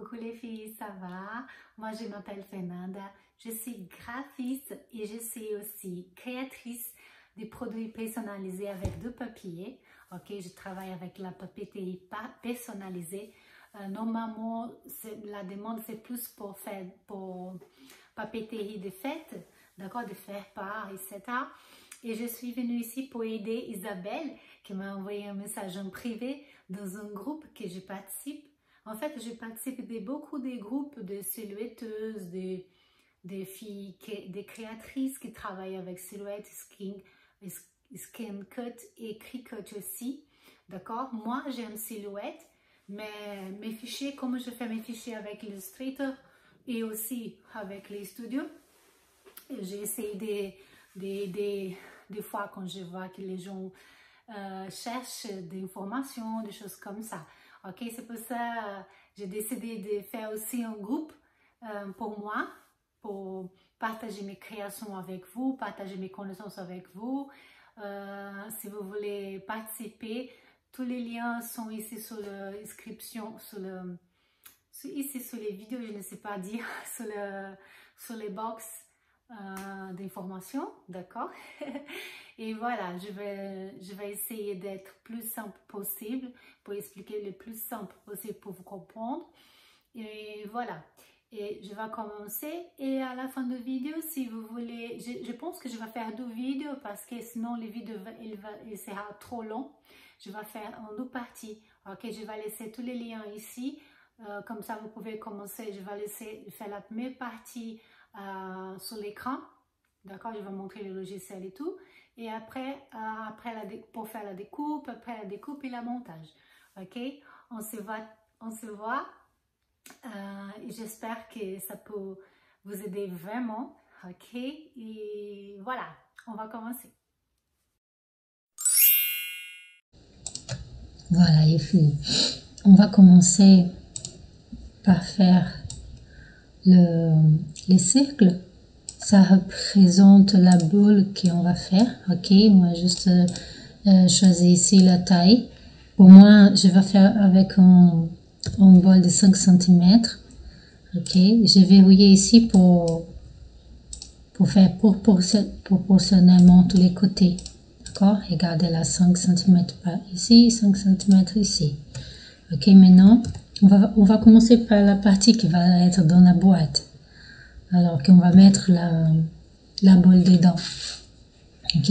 Coucou les filles, ça va? Moi je m'appelle Fernanda, je suis graphiste et je suis aussi créatrice des produits personnalisés avec du papier. Ok, je travaille avec la papeterie personnalisée. Normalement, la demande c'est plus pour papeterie de fête, d'accord, de faire part, etc. Et je suis venue ici pour aider Isabelle qui m'a envoyé un message en privé dans un groupe que je participe. En fait, je participe de beaucoup de groupes de silhouetteuses, des filles, des créatrices qui travaillent avec silhouette, skin cut et cricut aussi. D'accord? Moi, j'aime silhouette, mais mes fichiers, comme je fais mes fichiers avec Illustrator et aussi avec les studios, j'ai essayé des fois quand je vois que les gens cherchent des informations, des choses comme ça. Ok, c'est pour ça j'ai décidé de faire aussi un groupe pour moi, pour partager mes créations avec vous, partager mes connaissances avec vous. Si vous voulez participer, tous les liens sont ici sur l'inscription, ici sur les vidéos, je ne sais pas dire, sur les box d'informations, d'accord? Et voilà, je vais essayer d'être plus simple possible pour expliquer le plus simple possible pour vous comprendre. Et voilà, et je vais commencer. Et à la fin de la vidéo, si vous voulez, je pense que je vais faire 2 vidéos parce que sinon les vidéos il sera trop long. Je vais faire en 2 parties. Ok, je vais laisser tous les liens ici. Comme ça, vous pouvez commencer. Je vais laisser faire la première partie sur l'écran. D'accord, je vais montrer le logiciel et tout. Et après, pour faire la découpe, après la découpe et la montage. Ok, on se voit. J'espère que ça peut vous aider vraiment. Ok, et voilà, on va commencer. Voilà les filles, on va commencer par faire les cercles. Ça représente la boule qu'on va faire. Ok, moi juste choisis ici la taille. Pour moi, je vais faire avec un bol de 5 cm. Ok, j'ai verrouillé ici pour faire proportionnellement tous les côtés. D'accord, regardez là, 5 cm par ici, 5 cm ici. Ok, maintenant, on va commencer par la partie qui va être dans la boîte. Alors qu'on va mettre la boule dedans. Ok,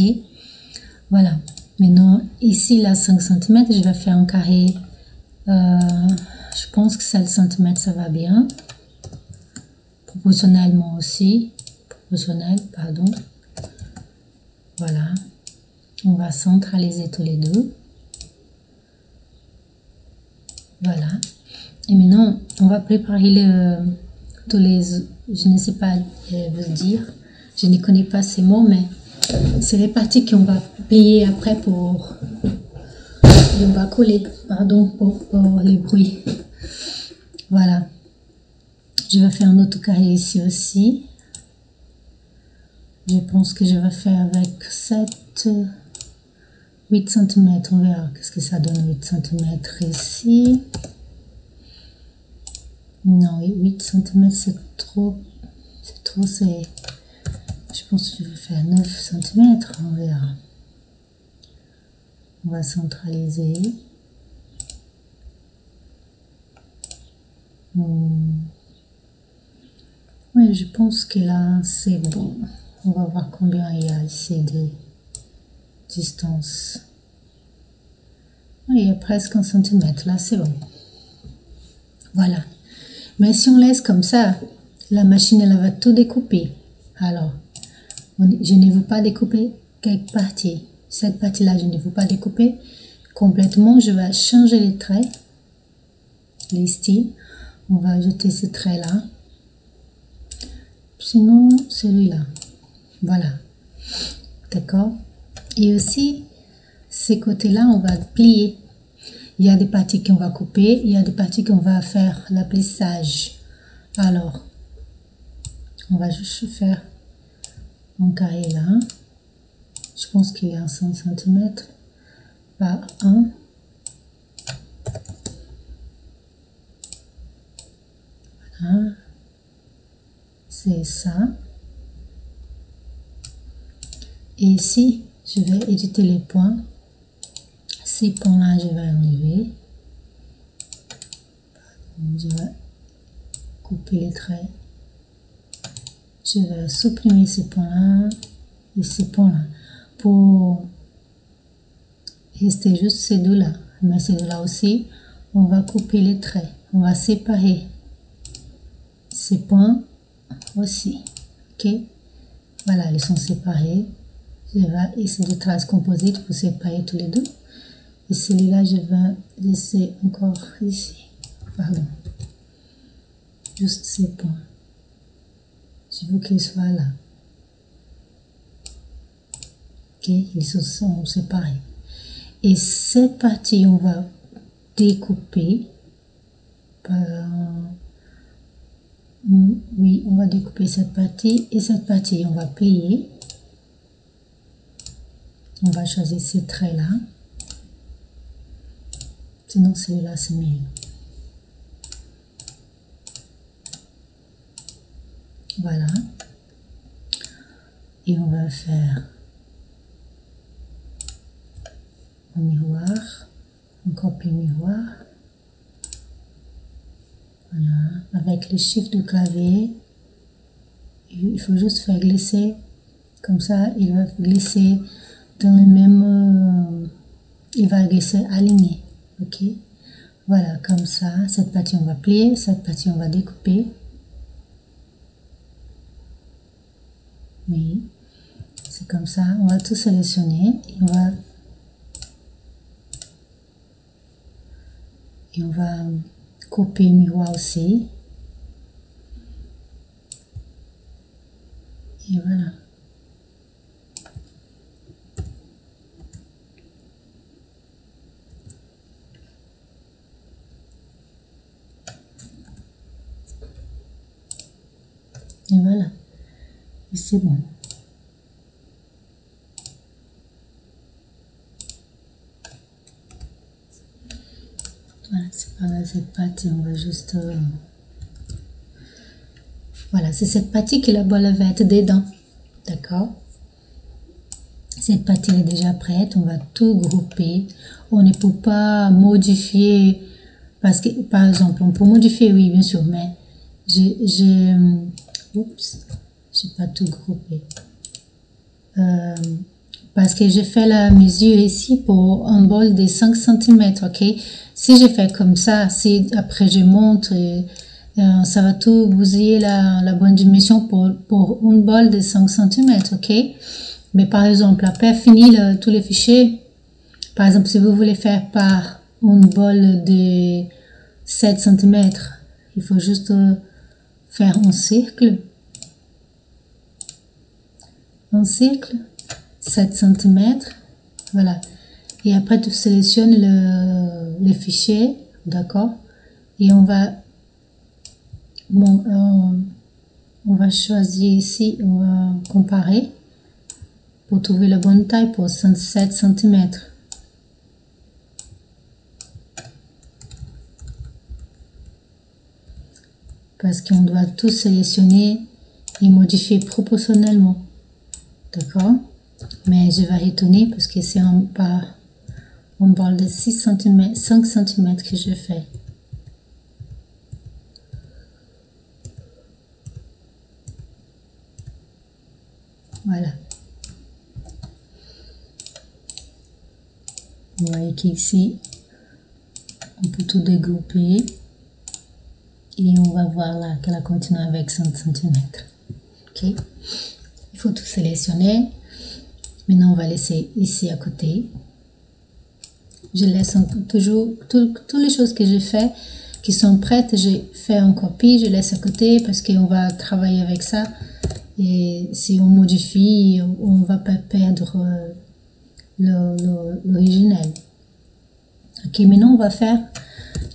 voilà. Maintenant, ici, là, 5 cm, je vais faire un carré. Je pense que 7 cm, ça va bien. Proportionnellement aussi. Proportionnel, pardon. Voilà. On va centraliser tous les deux. Voilà. Et maintenant, on va préparer tous les... Je ne sais pas vous dire. Je ne connais pas ces mots, mais c'est les parties qu'on va plier après pour... On va coller, pardon, pour les bruits. Voilà. Je vais faire un autre carré ici aussi. Je pense que je vais faire avec 8 cm. On verra qu'est-ce que ça donne 8 cm ici. Non, 8 cm c'est trop. Je pense que je vais faire 9 cm. On verra. On va centraliser. Oui, je pense que là c'est bon. On va voir combien il y a ici de distance. Il y a presque 1 cm. Là c'est bon. Voilà. Mais si on laisse comme ça, la machine elle va tout découper. Alors, je ne veux pas découper quelques parties. Cette partie-là, je ne veux pas découper complètement. Je vais changer les traits, les styles. On va ajouter ce trait-là. Sinon, celui-là. Voilà. D'accord? Et aussi, ces côtés-là, on va plier. Il y a des parties qu'on va couper. Il y a des parties qu'on va faire la plissage. Alors, on va juste faire un carré là. Je pense qu'il y a 5 cm par 1. Voilà, c'est ça. Et ici, je vais éditer les points. Ces points-là, je vais enlever. Je vais couper les traits. Je vais supprimer ces points-là et ces points-là pour rester juste ces deux-là. Mais ces deux-là aussi, on va couper les traits. On va séparer ces points aussi. Ok? Voilà, ils sont séparés. Je vais essayer de trace composite pour séparer tous les deux. Et celui-là, je vais laisser encore ici. Pardon. Juste ces points. Je veux qu'ils soient là. Ok, ils se sont séparés. Et cette partie, on va découper. Oui, on va découper cette partie. Et cette partie, on va plier. On va choisir ces traits-là. Sinon, celui-là, c'est mieux. Voilà. Et on va faire un miroir. On copie miroir. Voilà. Avec les chiffres de clavier, il faut juste faire glisser. Comme ça, il va glisser dans le même... il va glisser aligné. Ok? Voilà, comme ça. Cette partie, on va plier. Cette partie, on va découper. Oui. C'est comme ça. On va tout sélectionner. Et on va couper miroir aussi. Et voilà. Et voilà. Et c'est bon. Voilà, c'est pas mal cette partie. On va juste... Voilà, c'est cette partie que la boîte va être dedans. D'accord? Cette partie est déjà prête. On va tout grouper. On ne peut pas modifier. Parce que, par exemple, on peut modifier, oui, bien sûr, mais oups, je n'ai pas tout groupé. Parce que j'ai fait la mesure ici pour un bol de 5 cm, ok? Si je fais comme ça, si après je montre, ça va tout bousiller la bonne dimension pour une bol de 5 cm, ok? Mais par exemple, après fini tous les fichiers, par exemple, si vous voulez faire par une bol de 7 cm, il faut juste faire un cercle. Un cercle, 7 cm, voilà. Et après, tu sélectionnes les fichiers, d'accord? Et on va choisir ici, on va comparer pour trouver la bonne taille pour 7 cm. Parce qu'on doit tout sélectionner et modifier proportionnellement. D'accord? Mais je vais retourner parce que c'est un bol de 6 cm, 5 cm que je fais. Voilà. Vous voyez qu'ici, on peut tout dégrouper. Et on va voir là qu'elle a continué avec 5 cm. Ok? Il faut tout sélectionner. Maintenant, on va laisser ici à côté. Je laisse toujours toutes les choses que j'ai fait qui sont prêtes. J'ai fait en copie, je laisse à côté parce qu'on va travailler avec ça. Et si on modifie, on ne va pas perdre l'original. Ok, maintenant on va faire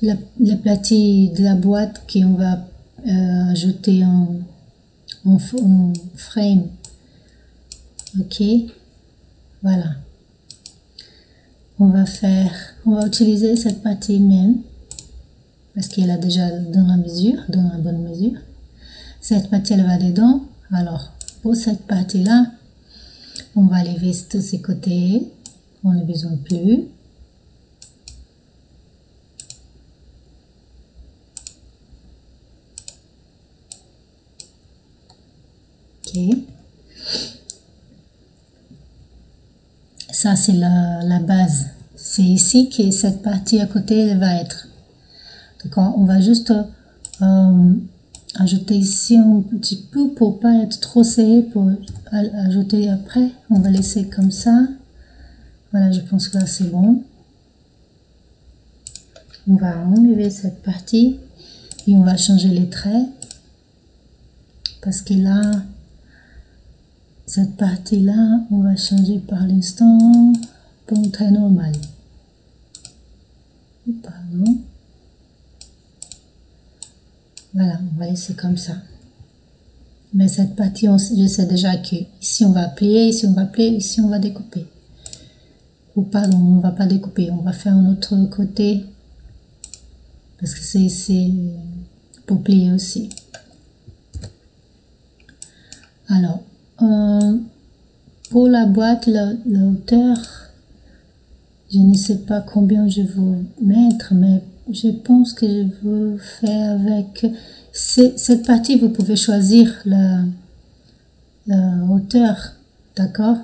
la partie de la boîte qu'on va ajouter en frame. Ok, voilà. On va utiliser cette partie même. parce qu'elle a déjà dans la mesure, dans la bonne mesure. Cette partie, elle va dedans. Alors, pour cette partie-là, on va lever tous ces côtés. On n'a besoin plus. Ok. Ça, c'est la base. C'est ici que cette partie à côté, elle va être. D'accord. On va juste ajouter ici un petit peu pour pas être trop serré, pour ajouter après. On va laisser comme ça. Voilà, je pense que là c'est bon. On va enlever cette partie et on va changer les traits parce que là, cette partie-là, on va changer par l'instant pour un trait normal. Pardon. Voilà, on va laisser comme ça. Mais cette partie, je sais déjà que ici on va plier, ici on va plier, ici on va découper. Ou pardon, on va pas découper, on va faire un autre côté parce que c'est pour plier aussi. Alors, pour la boîte, la hauteur, je ne sais pas combien je veux mettre, mais je pense que je veux faire avec cette partie. Vous pouvez choisir la hauteur, d'accord?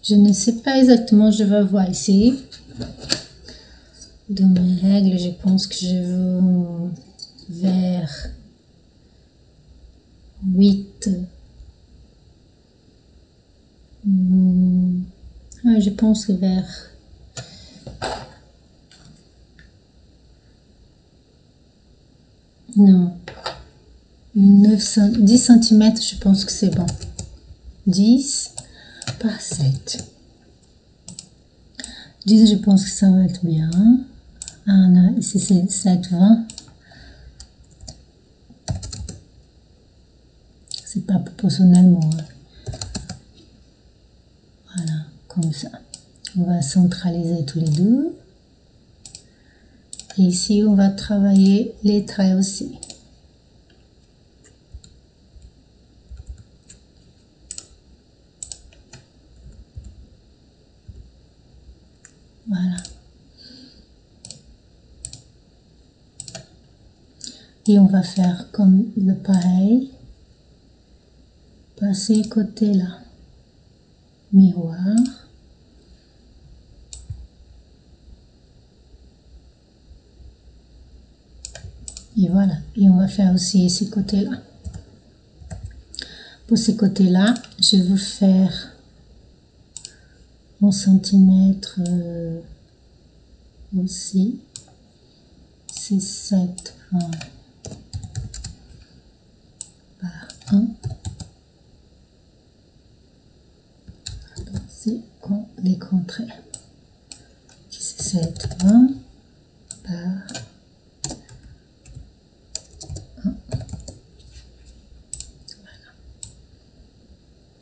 Je ne sais pas exactement, je vais voir ici. Dans mes règles, je pense que je veux vers 8. Je pense que vers non 10 cm, je pense que c'est bon. 10 par 7. 10, je pense que ça va être bien. Ah là, ici c'est 7, 20. C'est pas proportionnellement. Voilà, comme ça. On va centraliser tous les deux. Et ici, on va travailler les traits aussi. Voilà. Et on va faire comme le pareil. Passer côté là. Miroir. Et voilà. Et on va faire aussi ces côtés-là. Pour ces côtés-là, je veux faire 1 centimètre aussi. C'est 7, 20 par 1. C'est les contrées. C'est 7, 20 par 1. Voilà.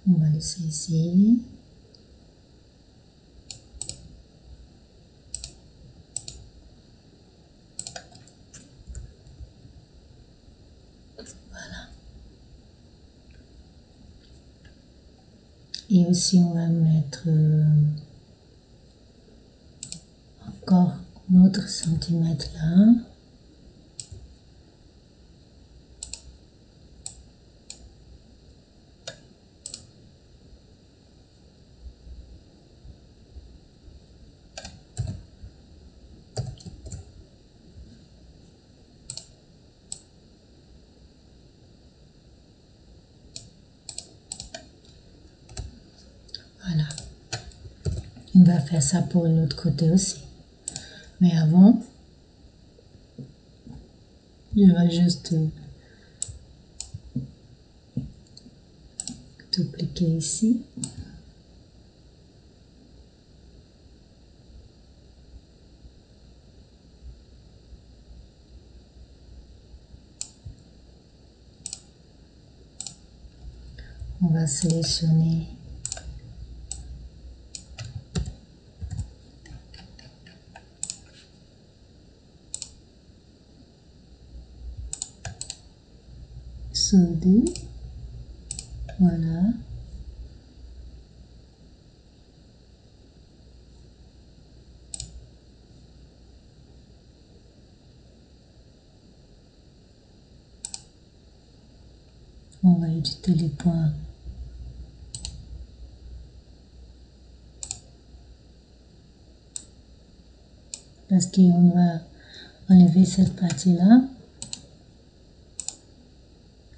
On va laisser ici. Voilà. Et aussi on va mettre encore un autre centimètre là. Voilà. On va faire ça pour l'autre côté aussi. Mais avant, je vais juste dupliquer ici. On va sélectionner solder. Voilà. On va éditer les points. Parce qu'on va enlever cette partie-là.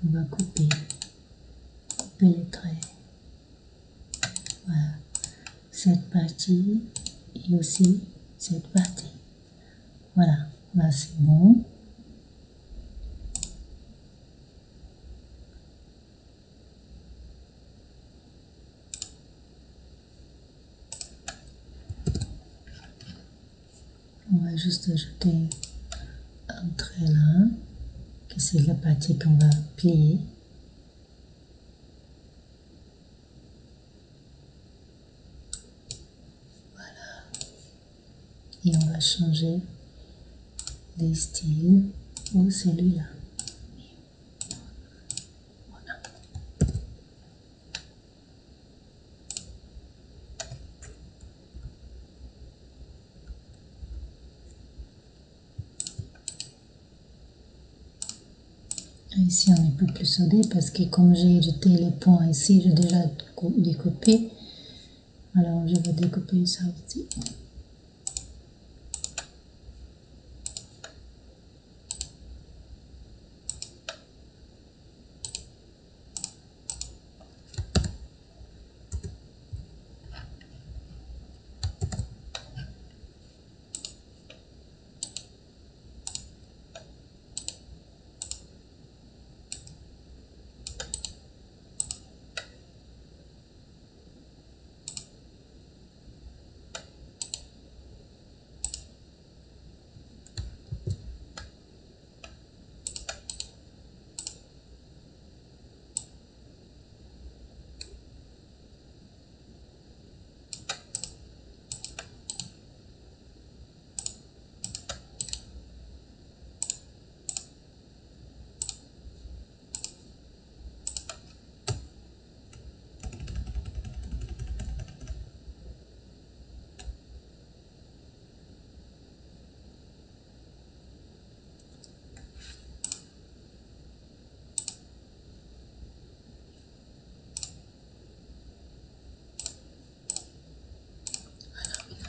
On va couper les traits. Voilà. Cette partie et aussi cette partie. Voilà. Là, c'est bon. On va juste ajouter un trait là, que c'est la partie qu'on va plier. Voilà. Et on va changer les styles ou celui-là. Voilà. Ici, on ne peut plus solder parce que comme j'ai jeté les points ici, j'ai déjà découpé. Alors, je vais découper ça aussi.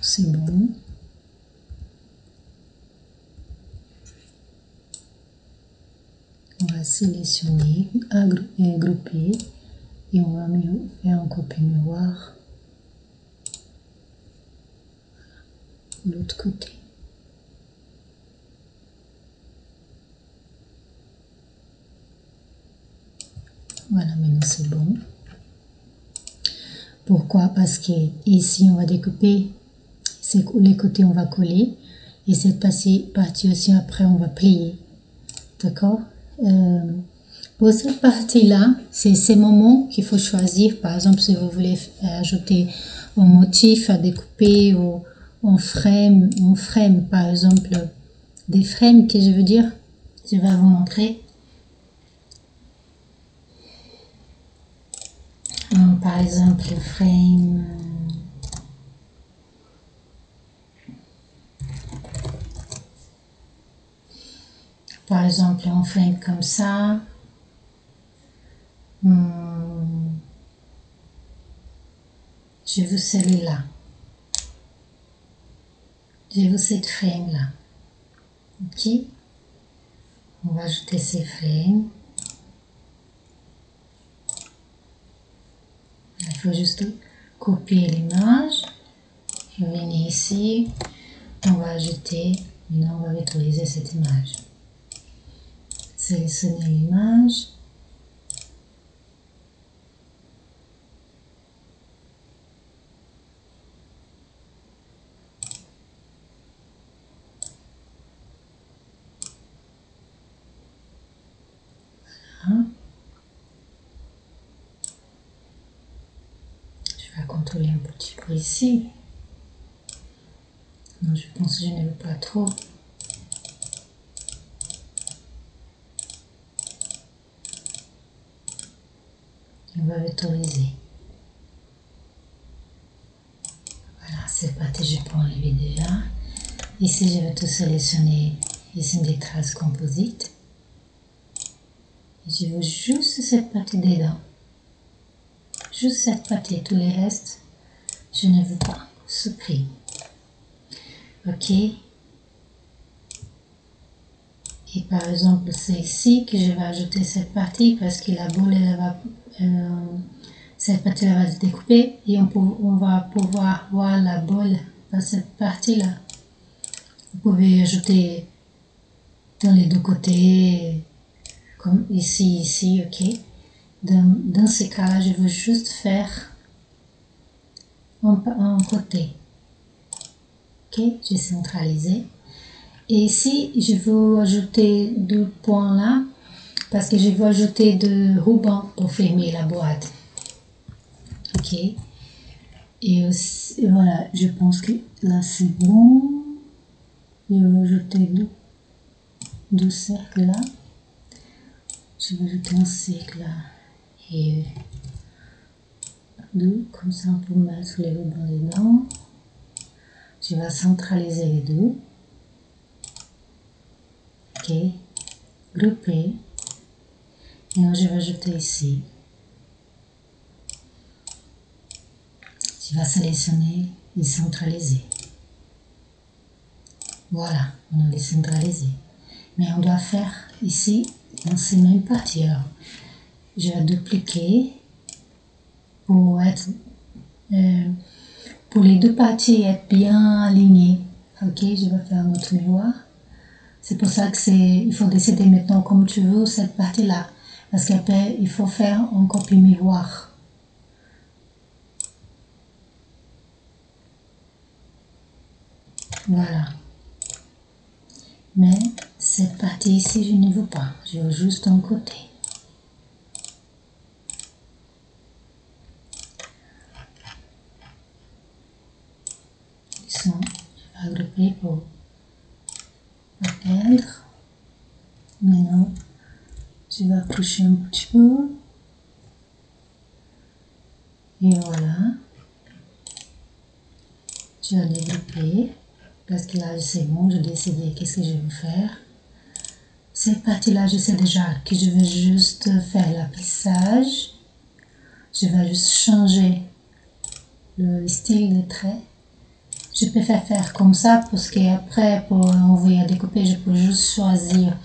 C'est bon. On va sélectionner, grouper et on va faire un copie miroir de l'autre côté. Voilà, maintenant c'est bon. Pourquoi? Parce que ici on va découper, les côtés on va coller et cette partie aussi après on va plier. D'accord? Pour cette partie-là, c'est ces moments qu'il faut choisir. Par exemple, si vous voulez ajouter un motif à découper ou en frame, par exemple, des frames que je veux dire, je vais vous montrer. Par exemple, le frame. Par exemple, un frame comme ça. Je veux celui-là. Je veux cette frame-là. Ok? On va ajouter ces frames. Il faut juste copier l'image. Je vais venir ici. On va ajouter. Maintenant, on va utiliser cette image. Sélectionner l'image. Voilà. Je vais contrôler un petit peu ici. Non, je pense que je ne veux pas trop. On va vectoriser. Voilà, c'est parti, je peux enlever déjà. Ici, je vais tout sélectionner. Ici, des traces composites. Je veux juste cette partie dedans. Juste cette partie, tous les restes, je ne veux pas. Supprime. Ok. Et par exemple, c'est ici que je vais ajouter cette partie parce que la boule, elle va, cette partie va se découper et on va pouvoir voir la boule dans cette partie-là. Vous pouvez ajouter dans les deux côtés, comme ici, ok. Dans ces cas-là, je veux juste faire un côté. Ok, j'ai centralisé. Et ici, je veux ajouter deux points là, parce que je veux ajouter de ruban pour fermer la boîte. Ok. Et aussi, voilà, je pense que là c'est bon. Je vais ajouter deux cercles là. Je vais ajouter un cercle là. Et deux, comme ça on peut mettre les rubans dedans. Je vais centraliser les deux. Ok. Grouper. Et là, je vais ajouter ici. Je vais sélectionner et centraliser. Voilà, on a décentralisé. Mais on doit faire ici, dans ces mêmes parties. Alors, je vais dupliquer pour pour les deux parties être bien alignées. Ok, je vais faire un autre miroir. C'est pour ça que il faut décider maintenant comme tu veux cette partie-là. Parce qu'après, il faut faire un copie miroir. Voilà. Mais cette partie ici, je ne veux pas. Je veux juste un côté. Ils sont agrupés pour pas perdre. Maintenant, je vais approcher un petit peu. Et voilà. Je vais développer. Parce que là, c'est bon, je décidé qu'est-ce que je veux faire. Cette partie-là, je sais déjà que je vais juste faire l'applissage. Je vais juste changer le style de trait. Je préfère faire comme ça parce qu'après, pour envoyer à découper, je peux juste choisir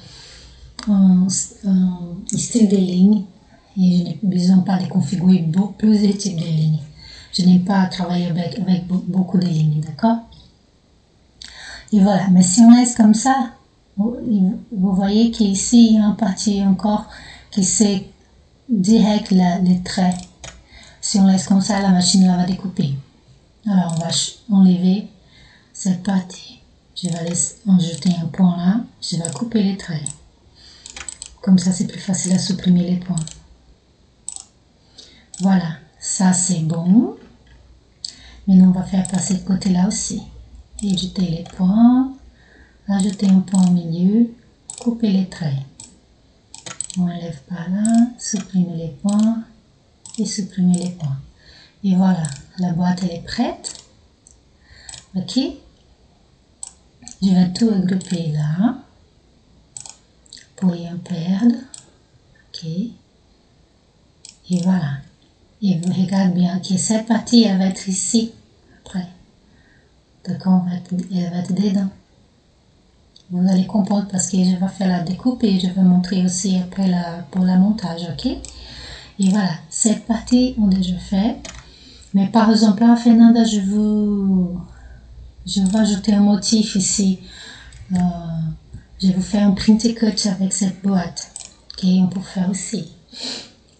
un style de ligne et je n'ai besoin pas de configurer plusieurs types de lignes. Je n'ai pas à travailler avec beaucoup de lignes, d'accord? Et voilà, mais si on laisse comme ça, vous voyez qu'ici, il y a une partie encore qui c'est direct les traits. Si on laisse comme ça, la machine là va découper. Alors, on va enlever cette partie. Je vais ajouter un point là. Je vais couper les traits. Comme ça, c'est plus facile à supprimer les points. Voilà, ça c'est bon. Maintenant, on va faire passer de côté là aussi. Éditer les points. Ajouter un point au milieu. Couper les traits. On enlève par là. Supprimer les points. Et supprimer les points. Et voilà, la boîte elle est prête. Ok. Je vais tout regrouper là. Pour rien perdre. Ok. Et voilà. Et vous regardez bien que cette partie, elle va être ici. Après. D'accord, elle va être dedans. Vous allez comprendre parce que je vais faire la découpe et je vais montrer aussi après pour la montage. Ok. Et voilà. Cette partie, on a déjà fait. Mais par exemple, là, Fernanda, je veux ajouter un motif ici. Je vais faire un print cut avec cette boîte. Ok, on peut faire aussi.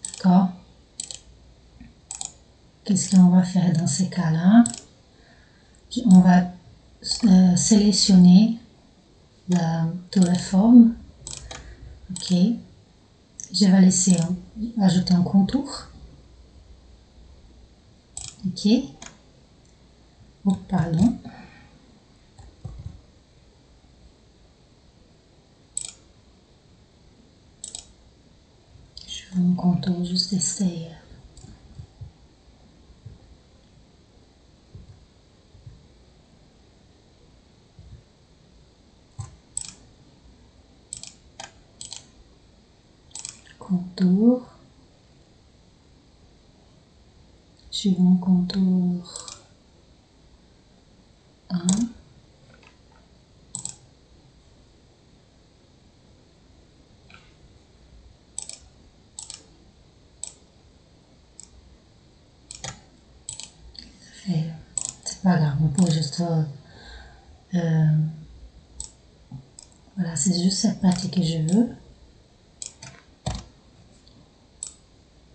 D'accord. Qu'est-ce qu'on va faire dans ces cas-là? On va sélectionner toute la forme. Ok. Je vais laisser ajouter un contour. Ok. Oh, pardon. Je fais un contour juste essayer contour. Suivant contour 1. C'est pas grave, on peut juste... voilà, c'est juste cette partie que je veux.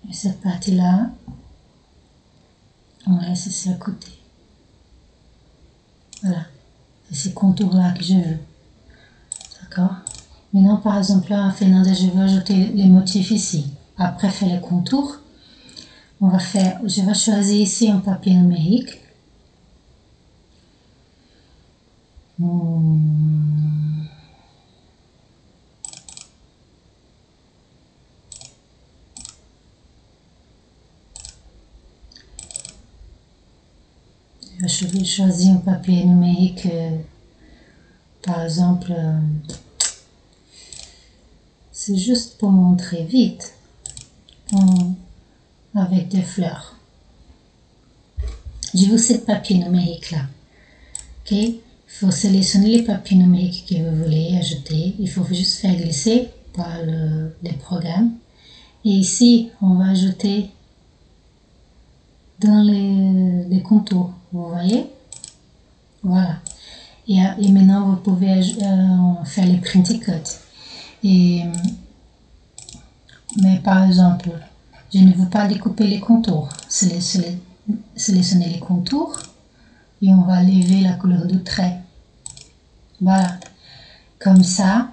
Et cette partie-là, on laisse ici à côté. Voilà, c'est ces contours-là que je veux. D'accord? Maintenant, par exemple, là, Fernanda, je veux ajouter les motifs ici. Après faire les contours, je vais choisir ici un papier numérique. Je vais choisir un papier numérique, par exemple, c'est juste pour montrer vite, avec des fleurs. Je veux ce papier numérique là. Ok, il faut sélectionner les papiers numériques que vous voulez ajouter. Il faut juste faire glisser par les programmes. Et ici, on va ajouter dans les contours. Vous voyez? Voilà. Et maintenant, vous pouvez faire les printy cuts. Mais par exemple, je ne veux pas découper les contours. Sélectionner les contours. Et on va lever la couleur de trait. Voilà. Comme ça,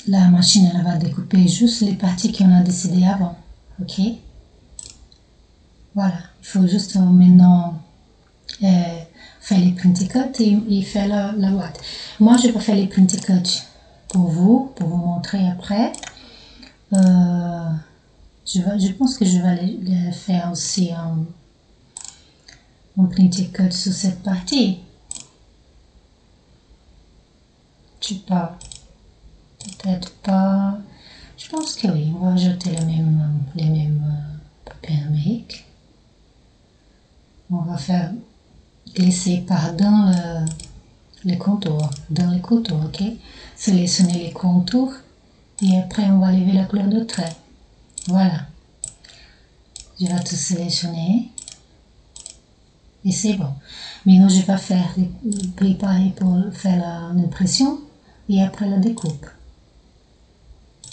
la machine elle va découper juste les parties qu'on a décidé avant. Ok? Voilà. Il faut juste maintenant faire les printy cuts et faire la boîte. Moi, je vais faire les printy cuts pour vous montrer après. Je pense que je vais les faire aussi un printy cut sur cette partie. Je sais pas. Peut-être pas. Je pense que oui. On va ajouter les mêmes papiers numériques. On va faire glisser dans les contours. Dans les contours, ok? Sélectionner les contours. Et après, on va lever la couleur de trait. Voilà. Je vais tout sélectionner. Et c'est bon. Maintenant, je vais préparer pour faire l'impression et après la découpe.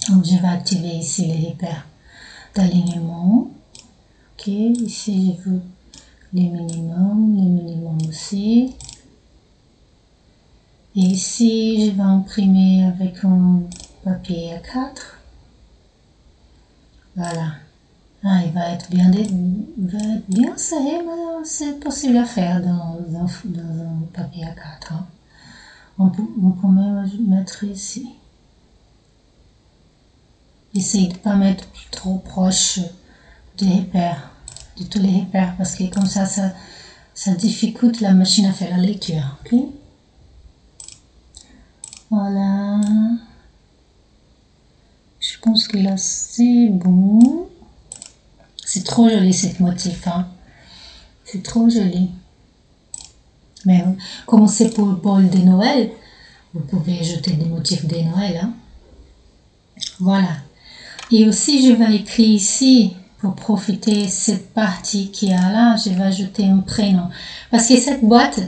Donc, je vais activer ici les repères d'alignement. Ok, ici, je veux les minimums aussi. Et ici, je vais imprimer avec un papier A4. Voilà. Ah, il va être bien serré, mais c'est possible à faire dans un papier A4. Hein. On peut même mettre ici. Essayez de ne pas mettre trop proche des repères, de tous les repères, parce que comme ça difficulte la machine à faire la lecture. Okay? Voilà. Je pense que là, c'est bon. C'est trop joli, cette motif. Hein. C'est trop joli. Mais comme c'est pour le bol de Noël, vous pouvez ajouter des motifs de Noël. Hein. Voilà. Et aussi, je vais écrire ici, pour profiter de cette partie qu'il y a là, je vais ajouter un prénom. Parce que cette boîte,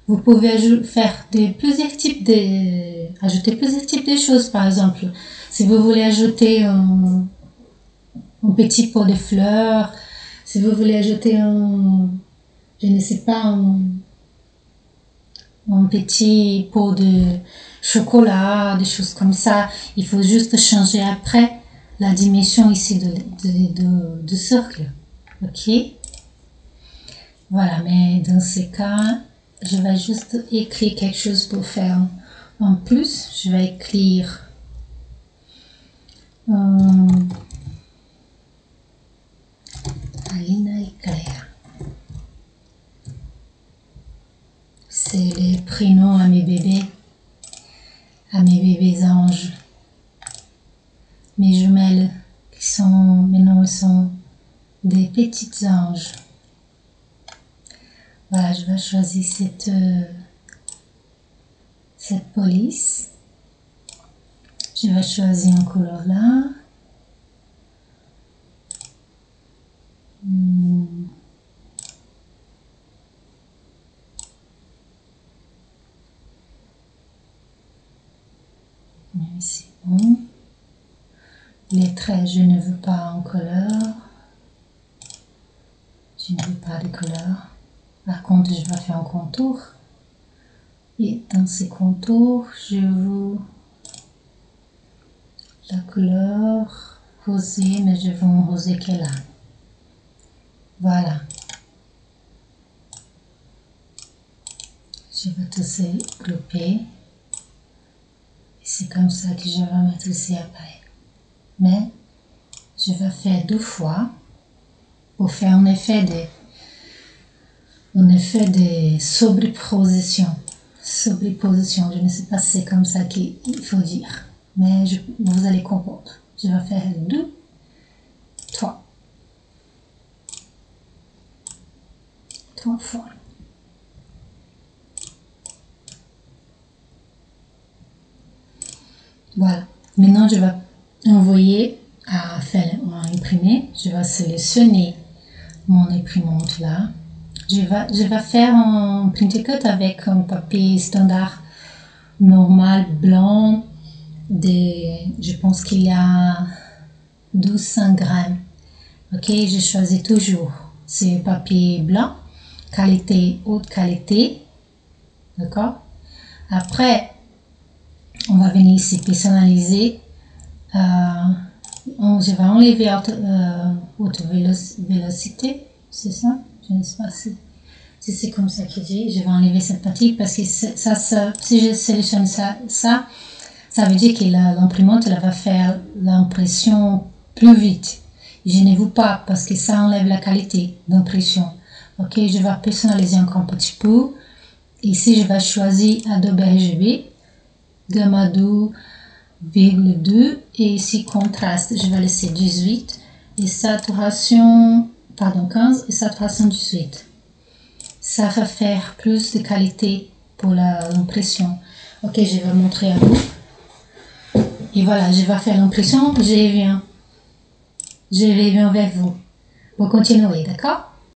vous pouvez faire plusieurs types de choses, par exemple. Si vous voulez ajouter un petit pot de fleurs, si vous voulez ajouter je ne sais pas, un petit pot de chocolat, des choses comme ça, il faut juste changer après la dimension ici de cercle. Ok? Voilà, mais dans ces cas, je vais juste écrire quelque chose pour faire en plus. Je vais écrire Alina et Claire. C'est les prénoms à mes bébés anges, mes jumelles Maintenant, ils sont des petites anges. Voilà, je vais choisir cette police. Je vais choisir une couleur là. C'est bon. Les traits, je ne veux pas en couleur. Je ne veux pas de couleur. Par contre, je vais faire un contour. Et dans ces contours, je veux la couleur rosée, mais je veux un rosé qui est là. Voilà. Je vais tous les grouper. C'est comme ça que je vais mettre ici après. Mais je vais faire 2 fois pour faire un effet de sobreposition. Sobreposition, je ne sais pas si c'est comme ça qu'il faut dire. Mais vous allez comprendre. Je vais faire 2, 3. 3 fois. Voilà. Maintenant, je vais envoyer à faire imprimer. Je vais sélectionner mon imprimante là. Je vais faire un print cut avec un papier standard normal blanc. Je pense qu'il y a 1200 grammes. Ok, je choisis toujours ce papier blanc, qualité, haute qualité. D'accord. Après, on va venir ici personnaliser. Je vais enlever haute vélocité, c'est ça? Je ne sais pas si c'est comme ça que je dis. Je vais enlever cette partie parce que si je sélectionne ça veut dire que l'imprimante va faire l'impression plus vite. Je ne veux pas parce que ça enlève la qualité d'impression. Ok, je vais personnaliser encore un petit peu. Ici, je vais choisir Adobe RGB, Gamma 2,2 et ici contraste, je vais laisser 18 et saturation, 15 et saturation 18. Ça va faire plus de qualité pour l'impression. Ok, je vais montrer à vous. Et voilà, je vais faire l'impression, je reviens avec vous pour continuer, d'accord?